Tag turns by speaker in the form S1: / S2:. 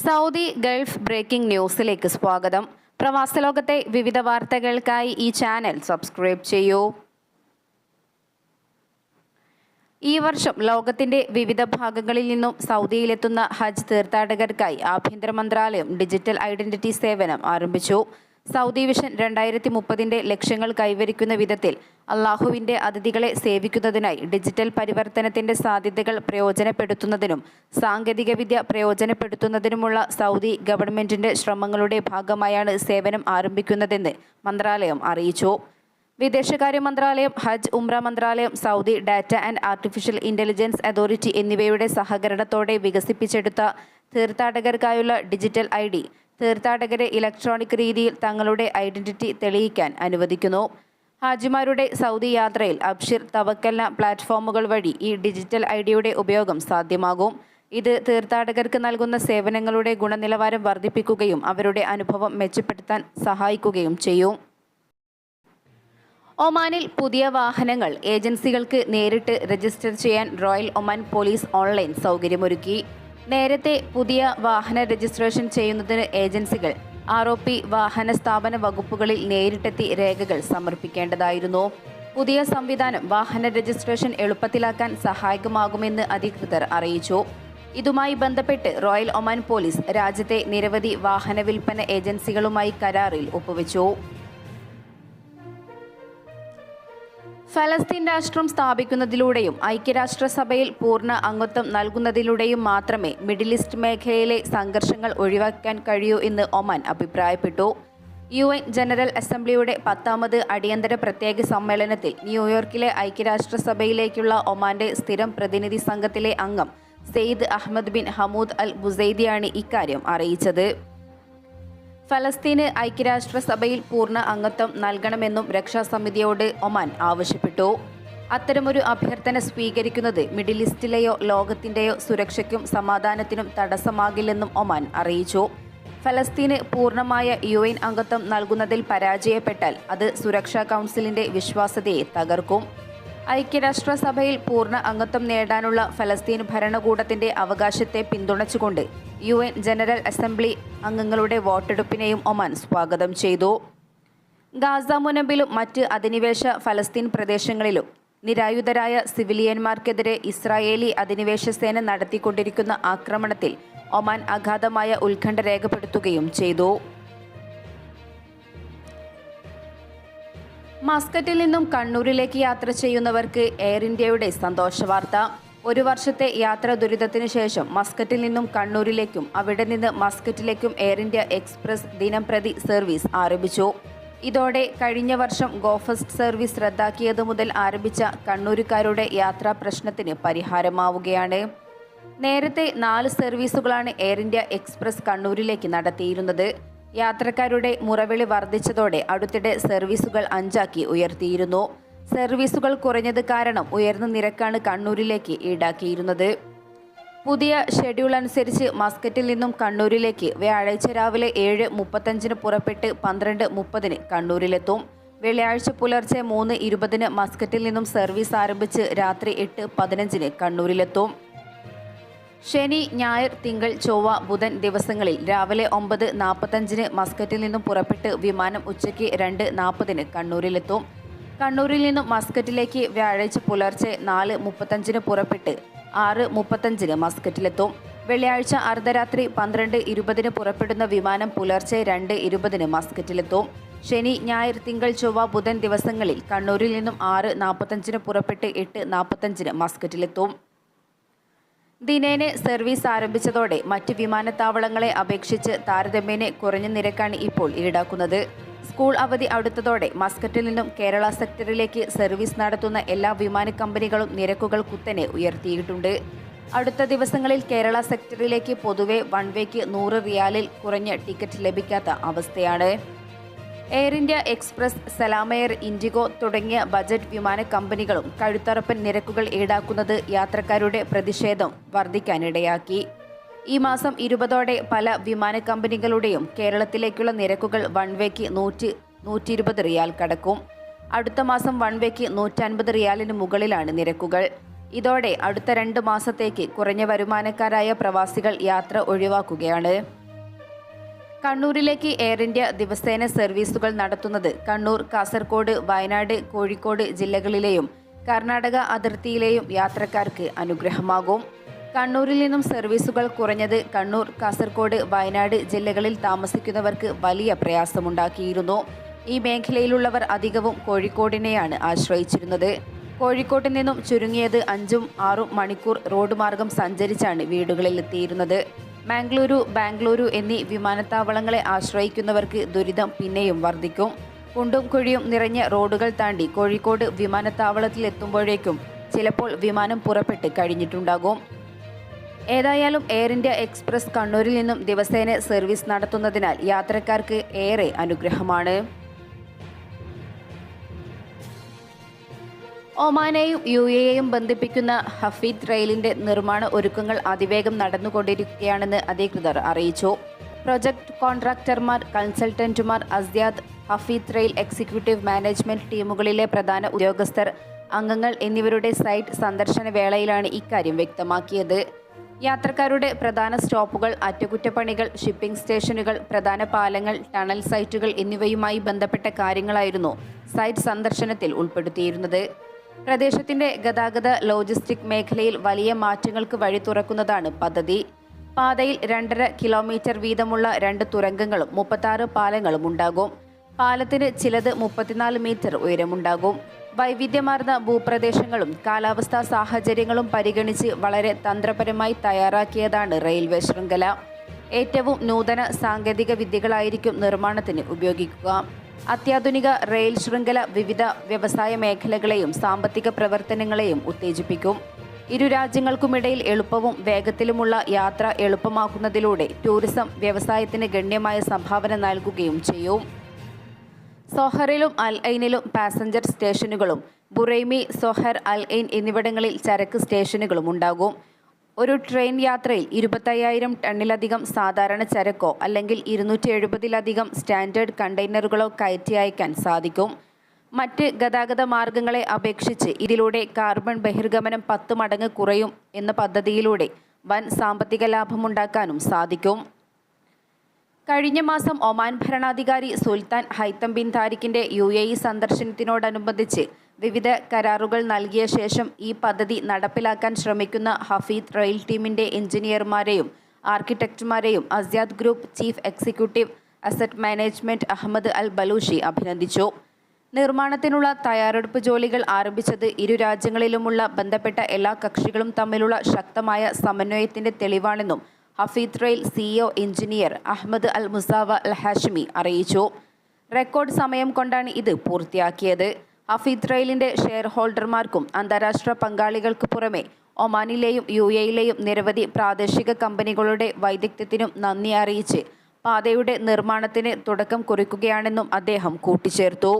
S1: Saudi Gulf breaking ന്യൂസിലേക്ക് സ്വാഗതം. പ്രവാസലോകത്തെ വിവിധ വാർത്തകൾക്കായി ഈ ചാനൽ സബ്സ്ക്രൈബ് ചെയ്യൂ. ഈ വർഷം ലോകത്തിന്റെ വിവിധ ഭാഗങ്ങളിൽ നിന്നും സൗദിയിലെത്തുന്ന ഹജ്ജ് തീർത്ഥാടകർക്കായി ആഭ്യന്തര മന്ത്രാലയം ഡിജിറ്റൽ ഐഡന്റിറ്റി സേവനം ആരംഭിച്ചു. സൗദി വിഷൻ 2030 ലക്ഷ്യങ്ങൾ കൈവരിക്കുന്ന വിധത്തിൽ അള്ളാഹുവിന്റെ അതിഥികളെ സേവിക്കുന്നതിനായി ഡിജിറ്റൽ പരിവർത്തനത്തിന്റെ സാധ്യതകൾ പ്രയോജനപ്പെടുത്തുന്നതിനും സാങ്കേതികവിദ്യ പ്രയോജനപ്പെടുത്തുന്നതിനുമുള്ള സൗദി ഗവൺമെന്റിന്റെ ശ്രമങ്ങളുടെ ഭാഗമായാണ് സേവനം ആരംഭിക്കുന്നതെന്ന് മന്ത്രാലയം അറിയിച്ചു. വിദേശകാര്യ മന്ത്രാലയം, ഹജ്ജ് ഉംറ മന്ത്രാലയം, Saudi data and artificial intelligence authority എന്നിവയുടെ സഹകരണത്തോടെ വികസിപ്പിച്ചെടുത്ത തീർത്ഥാടകർക്കായുള്ള ഡിജിറ്റൽ ID തീർത്ഥാടകരെ ഇലക്ട്രോണിക് രീതിയിൽ തങ്ങളുടെ ഐഡന്റിറ്റി തെളിയിക്കാൻ അനുവദിക്കുന്നു. ഹാജിമാരുടെ സൗദി യാത്രയിൽ അബ്ഷിർ, തവക്കൽന പ്ലാറ്റ്ഫോമുകൾ വഴി ഈ ഡിജിറ്റൽ IDയുടെ ഉപയോഗം സാധ്യമാകും. ഇത് തീർത്ഥാടകർക്ക് നൽകുന്ന സേവനങ്ങളുടെ ഗുണനിലവാരം വർദ്ധിപ്പിക്കുകയും അവരുടെ അനുഭവം മെച്ചപ്പെടുത്താൻ സഹായിക്കുകയും ചെയ്യും. ഒമാനിൽ പുതിയ വാഹനങ്ങൾ ഏജൻസികൾക്ക് നേരിട്ട് രജിസ്റ്റർ ചെയ്യാൻ റോയൽ ഒമാൻ പോലീസ് ഓൺലൈൻ സൗകര്യമൊരുക്കി. നേരത്തെ പുതിയ വാഹന രജിസ്ട്രേഷൻ ചെയ്യുന്നതിന് ഏജൻസികൾ ROP വാഹന സ്ഥാപന വകുപ്പുകളിൽ നേരിട്ടെത്തി രേഖകൾ സമർപ്പിക്കേണ്ടതായിരുന്നു. പുതിയ സംവിധാനം വാഹന രജിസ്ട്രേഷൻ എളുപ്പത്തിലാക്കാൻ സഹായകമാകുമെന്ന് അധികൃതർ അറിയിച്ചു. ഇതുമായി ബന്ധപ്പെട്ട് റോയൽ ഒമാൻ പോലീസ് രാജ്യത്തെ നിരവധി വാഹന വിൽപ്പന ഏജൻസികളുമായി കരാറിൽ ഒപ്പുവെച്ചു. ഫലസ്തീൻ രാഷ്ട്രം സ്ഥാപിക്കുന്നതിലൂടെയും ഐക്യരാഷ്ട്രസഭയിൽ പൂർണ്ണ അംഗത്വം നൽകുന്നതിലൂടെയും മാത്രമേ മിഡിൽ ഈസ്റ്റ് മേഖലയിലെ സംഘർഷങ്ങൾ ഒഴിവാക്കാൻ കഴിയൂ എന്ന് ഒമാൻ അഭിപ്രായപ്പെട്ടു. UN ജനറൽ അസംബ്ലിയുടെ 10ാമത് അടിയന്തര പ്രത്യേക സമ്മേളനത്തിൽ ന്യൂയോർക്കിലെ ഐക്യരാഷ്ട്രസഭയിലേക്കുള്ള ഒമാന്റെ സ്ഥിരം പ്രതിനിധി സംഘത്തിലെ അംഗം സെയ്ദ് അഹമ്മദ് ബിൻ ഹമൂദ് അൽ ബുസൈദിയാണ് ഇക്കാര്യം അറിയിച്ചത്. ഫലസ്തീന് ഐക്യരാഷ്ട്രസഭയിൽ പൂർണ്ണ അംഗത്വം നൽകണമെന്നും രക്ഷാസമിതിയോട് ഒമാൻ ആവശ്യപ്പെട്ടു. അത്തരമൊരു അഭ്യർത്ഥന സ്വീകരിക്കുന്നത് മിഡിൽ ഈസ്റ്റിലെയോ ലോകത്തിന്റെയോ സുരക്ഷയ്ക്കും സമാധാനത്തിനും തടസ്സമാകില്ലെന്നും ഒമാൻ അറിയിച്ചു. ഫലസ്തീന് പൂർണ്ണമായ UN അംഗത്വം നൽകുന്നതിൽ പരാജയപ്പെട്ടാൽ അത് സുരക്ഷാ കൗൺസിലിന്റെ വിശ്വാസ്യതയെ തകർക്കും. ഐക്യരാഷ്ട്രസഭയിൽ പൂർണ്ണ അംഗത്വം നേടാനുള്ള ഫലസ്തീൻ ഭരണകൂടത്തിന്റെ അവകാശത്തെ പിന്തുണച്ചുകൊണ്ട് UN ജനറൽ അസംബ്ലി അംഗങ്ങളുടെ വോട്ടെടുപ്പിനെയും ഒമാൻ സ്വാഗതം ചെയ്തു. ഗാസ മുനമ്പിലും മറ്റ് അധിനിവേശ ഫലസ്തീൻ പ്രദേശങ്ങളിലും നിരായുധരായ സിവിലിയന്മാർക്കെതിരെ ഇസ്രായേലി അധിനിവേശ സേന നടത്തിക്കൊണ്ടിരിക്കുന്ന ആക്രമണത്തിൽ ഒമാൻ അഗാധമായ ഉത്കണ്ഠ രേഖപ്പെടുത്തുകയും ചെയ്തു. മസ്കറ്റിൽ നിന്നും കണ്ണൂരിലേക്ക് യാത്ര ചെയ്യുന്നവർക്ക് എയർ ഇന്ത്യയുടെ സന്തോഷവാർത്ത. 1 വർഷത്തെ യാത്രാ ദുരിതത്തിന് ശേഷം മസ്കറ്റിൽ നിന്നും കണ്ണൂരിലേക്കും അവിടെ നിന്ന് മസ്കറ്റിലേക്കും എയർ ഇന്ത്യ എക്സ്പ്രസ് ദിനംപ്രതി സർവീസ് ആരംഭിച്ചു. ഇതോടെ കഴിഞ്ഞ വർഷം ഗോഫസ്റ്റ് സർവീസ് റദ്ദാക്കിയത് മുതൽ ആരംഭിച്ച കണ്ണൂരുകാരുടെ യാത്രാ പ്രശ്നത്തിന് പരിഹാരമാവുകയാണ്. നേരത്തെ 4 സർവീസുകളാണ് എയർ ഇന്ത്യ എക്സ്പ്രസ് കണ്ണൂരിലേക്ക് നടത്തിയിരുന്നത്. യാത്രക്കാരുടെ മുറവിളി വർദ്ധിച്ചതോടെ അടുത്തിടെ സർവീസുകൾ 5 ഉയർത്തിയിരുന്നു. സർവീസുകൾ കുറഞ്ഞത് കാരണം ഉയർന്ന നിരക്കാണ് കണ്ണൂരിലേക്ക് ഈടാക്കിയിരുന്നത്. പുതിയ ഷെഡ്യൂൾ അനുസരിച്ച് മസ്കറ്റിൽ നിന്നും കണ്ണൂരിലേക്ക് വ്യാഴാഴ്ച രാവിലെ 7:35 പുറപ്പെട്ട് 12:30 കണ്ണൂരിലെത്തും. വെള്ളിയാഴ്ച പുലർച്ചെ 3:20 മസ്കറ്റിൽ നിന്നും സർവീസ് ആരംഭിച്ച് രാത്രി 8:15 കണ്ണൂരിലെത്തും. ശനി, ഞായർ, തിങ്കൾ, ചൊവ്വ, ബുധൻ ദിവസങ്ങളിൽ രാവിലെ 9:45 മസ്കറ്റിൽ നിന്നും പുറപ്പെട്ട് വിമാനം ഉച്ചയ്ക്ക് 2:40 കണ്ണൂരിലെത്തും. കണ്ണൂരിൽ നിന്നും മസ്കറ്റിലേക്ക് വ്യാഴാഴ്ച പുലർച്ചെ 4:35 പുറപ്പെട്ട് 6:35 മസ്കറ്റിലെത്തും. വെള്ളിയാഴ്ച അർദ്ധരാത്രി 12:20 പുറപ്പെടുന്ന വിമാനം പുലർച്ചെ 2:20 മസ്കറ്റിലെത്തും. ശനി, ഞായർ, തിങ്കൾ, ചൊവ്വ, ബുധൻ ദിവസങ്ങളിൽ കണ്ണൂരിൽ നിന്നും 6:45 പുറപ്പെട്ട് 8:45 മസ്കറ്റിലെത്തും. ദിനേന സർവീസ് ആരംഭിച്ചതോടെ മറ്റ് വിമാനത്താവളങ്ങളെ അപേക്ഷിച്ച് താരതമ്യേന കുറഞ്ഞ നിരക്കാണ് ഇപ്പോൾ ഈടാക്കുന്നത്. സ്കൂൾ അവധി അടുത്തതോടെ മസ്കറ്റിൽ നിന്നും കേരള സെക്ടറിലേക്ക് സർവീസ് നടത്തുന്ന എല്ലാ വിമാന കമ്പനികളും നിരക്കുകൾ കുത്തനെ ഉയർത്തിയിട്ടുണ്ട്. അടുത്ത ദിവസങ്ങളിൽ കേരള സെക്ടറിലേക്ക് പൊതുവെ വൺ വേക്ക് 100 റിയാലിൽ കുറഞ്ഞ ടിക്കറ്റ് ലഭിക്കാത്ത അവസ്ഥയാണ്. എയർ ഇന്ത്യ എക്സ്പ്രസ്, സലാം എയർ, ഇൻഡിഗോ തുടങ്ങിയ ബജറ്റ് വിമാന കമ്പനികളും കഴുത്തറപ്പൻ നിരക്കുകൾ ഈടാക്കുന്നത് യാത്രക്കാരുടെ പ്രതിഷേധം വർദ്ധിക്കാനിടയാക്കി. ഈ മാസം 20ഓടെ പല വിമാന കമ്പനികളുടെയും കേരളത്തിലേക്കുള്ള നിരക്കുകൾ വൺ വേക്ക് 100-120 റിയാൽ കടക്കും. അടുത്ത മാസം വൺ വേക്ക് 150 റിയാലിന് മുകളിലാണ് നിരക്കുകൾ. ഇതോടെ അടുത്ത 2 മാസത്തേക്ക് കുറഞ്ഞ വരുമാനക്കാരായ പ്രവാസികൾ യാത്ര ഒഴിവാക്കുകയാണ്. കണ്ണൂരിലേക്ക് എയർ ഇന്ത്യ ദിവസേന സർവീസുകൾ നടത്തുന്നത് കണ്ണൂർ, കാസർഗോഡ്, വയനാട്, കോഴിക്കോട് ജില്ലകളിലെയും കർണാടക അതിർത്തിയിലെയും യാത്രക്കാർക്ക് അനുഗ്രഹമാകും. കണ്ണൂരിൽ നിന്നും സർവീസുകൾ കുറഞ്ഞത് കണ്ണൂർ, കാസർഗോഡ്, വയനാട് ജില്ലകളിൽ താമസിക്കുന്നവർക്ക് വലിയ പ്രയാസമുണ്ടാക്കിയിരുന്നു. ഈ മേഖലയിലുള്ളവർ അധികവും കോഴിക്കോടിനെയാണ് ആശ്രയിച്ചിരുന്നത്. കോഴിക്കോട്ട് നിന്നും ചുരുങ്ങിയത് 5-6 മണിക്കൂർ റോഡ് മാർഗം സഞ്ചരിച്ചാണ് വീടുകളിലെത്തിയിരുന്നത്. മംഗളൂരു, ബാംഗ്ലൂരു എന്നീ വിമാനത്താവളങ്ങളെ ആശ്രയിക്കുന്നവർക്ക് ദുരിതം പിന്നെയും വർദ്ധിക്കും. കുണ്ടും കുഴിയും നിറഞ്ഞ റോഡുകൾ താണ്ടി കോഴിക്കോട് വിമാനത്താവളത്തിലെത്തുമ്പോഴേക്കും ചിലപ്പോൾ വിമാനം പുറപ്പെട്ട് കഴിഞ്ഞിട്ടുണ്ടാകും. ഏതായാലും എയർ ഇന്ത്യ എക്സ്പ്രസ് കണ്ണൂരിൽ നിന്നും ദിവസേന സർവീസ് നടത്തുന്നതിനാൽ യാത്രക്കാർക്ക് ഏറെ അനുഗ്രഹമാണ്. ഒമാനെയും UAEയും ബന്ധിപ്പിക്കുന്ന ഹഫീദ് റെയിലിന്റെ നിർമ്മാണ ഒരുക്കങ്ങൾ അതിവേഗം നടന്നുകൊണ്ടിരിക്കുകയാണെന്ന് അധികൃതർ അറിയിച്ചു. പ്രൊജക്ട് കോൺട്രാക്ടർമാർ, കൺസൾട്ടന്റുമാർ, Asyad, Hafeet Rail executive management ടീമുകളിലെ പ്രധാന ഉദ്യോഗസ്ഥർ, അംഗങ്ങൾ എന്നിവരുടെ സൈറ്റ് സന്ദർശന വേളയിലാണ് ഇക്കാര്യം വ്യക്തമാക്കിയത്. യാത്രക്കാരുടെ പ്രധാന സ്റ്റോപ്പുകൾ, അറ്റകുറ്റപ്പണികൾ, ഷിപ്പിംഗ് സ്റ്റേഷനുകൾ, പ്രധാന പാലങ്ങൾ, ടണൽ സൈറ്റുകൾ എന്നിവയുമായി ബന്ധപ്പെട്ട കാര്യങ്ങളായിരുന്നു സൈറ്റ് സന്ദർശനത്തിൽ ഉൾപ്പെടുത്തിയിരുന്നത്. പ്രദേശത്തിന്റെ ഗതാഗത ലോജിസ്റ്റിക് മേഖലയിൽ വലിയ മാറ്റങ്ങൾക്ക് വഴി തുറക്കുന്നതാണ് പദ്ധതി. പാതയിൽ 2.5 കിലോമീറ്റർ വീതമുള്ള 2 തുരങ്കങ്ങളും 36 പാലങ്ങളും ഉണ്ടാകും. പാലത്തിന് ചിലത് 34 മീറ്റർ ഉയരമുണ്ടാകും. വൈവിധ്യമാർന്ന ഭൂപ്രദേശങ്ങളും കാലാവസ്ഥാ സാഹചര്യങ്ങളും പരിഗണിച്ച് വളരെ തന്ത്രപരമായി തയ്യാറാക്കിയതാണ് റെയിൽവേ ശൃംഖല. ഏറ്റവും നൂതന സാങ്കേതിക വിദ്യകളായിരിക്കും നിർമ്മാണത്തിന് ഉപയോഗിക്കുക. അത്യാധുനിക റെയിൽ ശൃംഖല വിവിധ വ്യവസായ മേഖലകളെയും സാമ്പത്തിക പ്രവർത്തനങ്ങളെയും ഉത്തേജിപ്പിക്കും. ഇരു രാജ്യങ്ങൾക്കുമിടയിൽ എളുപ്പവും വേഗത്തിലുമുള്ള യാത്ര എളുപ്പമാക്കുന്നതിലൂടെ ടൂറിസം വ്യവസായത്തിന് ഗണ്യമായ സംഭാവന നൽകുകയും ചെയ്യും. സോഹറിലും അൽ ഐനിലും പാസഞ്ചർ സ്റ്റേഷനുകളും ബുറൈമി, സൊഹർ, അൽ ഐൻ എന്നിവിടങ്ങളിൽ ചരക്ക് സ്റ്റേഷനുകളും ഉണ്ടാകും. ഒരു ട്രെയിൻ യാത്രയിൽ 25,000 ടണ്ണിലധികം സാധാരണ ചരക്കോ അല്ലെങ്കിൽ 270-ലധികം സ്റ്റാൻഡേർഡ് കണ്ടെയ്നറുകളോ കയറ്റി അയക്കാൻ സാധിക്കും. മറ്റ് ഗതാഗത മാർഗങ്ങളെ അപേക്ഷിച്ച് ഇതിലൂടെ കാർബൺ ബഹിർഗമനം 10 മടങ്ങ് കുറയും എന്ന പദ്ധതിയിലൂടെ വൻ സാമ്പത്തിക ലാഭമുണ്ടാക്കാനും സാധിക്കും. കഴിഞ്ഞ മാസം ഒമാൻ ഭരണാധികാരി സുൽത്താൻ ഹൈത്തം ബിൻ താരിഖിന്റെ UAE സന്ദർശനത്തിനോടനുബന്ധിച്ച് വിവിധ കരാറുകൾ നൽകിയ ശേഷം ഈ പദ്ധതി നടപ്പിലാക്കാൻ ശ്രമിക്കുന്ന ഹഫീദ് റെയിൽ ടീമിന്റെ എഞ്ചിനീയർമാരെയും ആർക്കിടെക്റ്റുമാരെയും Asyad group chief executive asset management Ahmed Al Balushi അഭിനന്ദിച്ചു. നിർമ്മാണത്തിനുള്ള തയ്യാറെടുപ്പ് ജോലികൾ ആരംഭിച്ചത് ഇരു രാജ്യങ്ങളിലുമുള്ള ബന്ധപ്പെട്ട എല്ലാ കക്ഷികളും തമ്മിലുള്ള ശക്തമായ സമന്വയത്തിന്റെ തെളിവാണെന്നും Hafeet Rail CEO engineer Ahmed Al Musawa Al Hashimi അറിയിച്ചു. റെക്കോർഡ് സമയം കൊണ്ടാണ് ഇത് പൂർത്തിയാക്കിയത്. ഹഫീദ് റെയിലിന്റെ ഷെയർ ഹോൾഡർമാർക്കും അന്താരാഷ്ട്ര പങ്കാളികൾക്ക് പുറമെ ഒമാനിലെയും UAEയിലെയും നിരവധി പ്രാദേശിക കമ്പനികളുടെ വൈദഗ്ധ്യത്തിനും നന്ദി അറിയിച്ച് പാതയുടെ നിർമ്മാണത്തിന് തുടക്കം കുറിക്കുകയാണെന്നും അദ്ദേഹം കൂട്ടിച്ചേർത്തു.